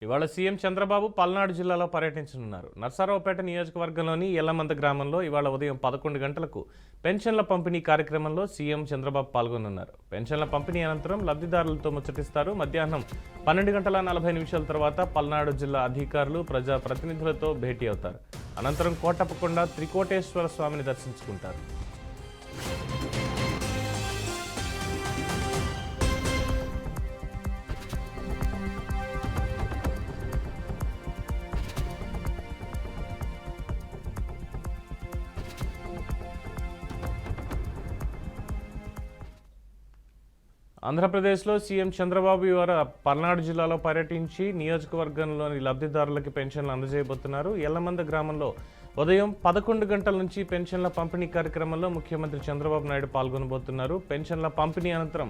ఇవాళ సీఎం చంద్రబాబు పల్నాడు జిల్లాలో పర్యటించనున్నారు. నర్సారావుపేట నియోజకవర్గంలోని ఎల్లమంద గ్రామంలో ఇవాళ ఉదయం 11 గంటలకు పెన్షన్ల పంపిణీ కార్యక్రమంలో సీఎం చంద్రబాబు పాల్గొనున్నారు. పెన్షన్ల పంపిణీ అనంతరం లబ్ధిదారులతో ముచ్చటిస్తారు. మధ్యాహ్నం 12 గంటల 40 నిమిషాల తర్వాత పల్నాడు జిల్లా అధికారులు, ప్రజా ప్రతినిధులతో భేటీ అవుతారు. అనంతరం కోటప్పకొండ త్రికోటేశ్వర స్వామిని దర్శించుకుంటారు. ఆంధ్రప్రదేశ్లో సీఎం చంద్రబాబు ఇవాళ పల్నాడు జిల్లాలో పర్యటించి నియోజకవర్గంలోని లబ్ధిదారులకి పెన్షన్లు అందజేయబోతున్నారు. ఎల్లమంద గ్రామంలో ఉదయం 11 గంటల నుంచి పెన్షన్ల పంపిణీ కార్యక్రమంలో ముఖ్యమంత్రి చంద్రబాబు నాయుడు పాల్గొనబోతున్నారు. పెన్షన్ల పంపిణీ అనంతరం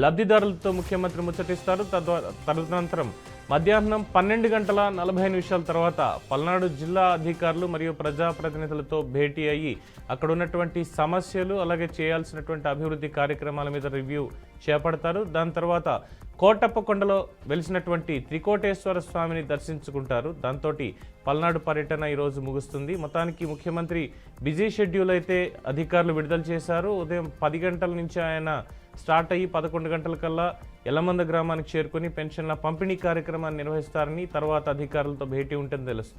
లబ్ధిదారులతో ముఖ్యమంత్రి ముచ్చటిస్తారు. తదనంతరం మధ్యాహ్నం 12 గంటల 40 నిమిషాల తర్వాత పల్నాడు జిల్లా అధికారులు మరియు ప్రజాప్రతినిధులతో భేటీ అయ్యి అక్కడ ఉన్నటువంటి సమస్యలు, అలాగే చేయాల్సినటువంటి అభివృద్ధి కార్యక్రమాల మీద రివ్యూ చేపడతారు. దాని తర్వాత కోటప్పకొండలో వెలిసినటువంటి త్రికోటేశ్వర స్వామిని దర్శించుకుంటారు. దాంతో పల్నాడు పర్యటన ఈరోజు ముగుస్తుంది. మొత్తానికి ముఖ్యమంత్రి బిజీ షెడ్యూల్ అయితే అధికారులు విడుదల చేశారు. ఉదయం 10 గంటల నుంచి ఆయన స్టార్ట్ అయ్యి 11 గంటలకల్లా ఎల్లమంద గ్రామానికి చేరుకుని పెన్షన్ల పంపిణీ కార్యక్రమాన్ని నిర్వహిస్తారని, తర్వాత అధికారులతో భేటీ ఉంటుందని తెలుస్తోంది.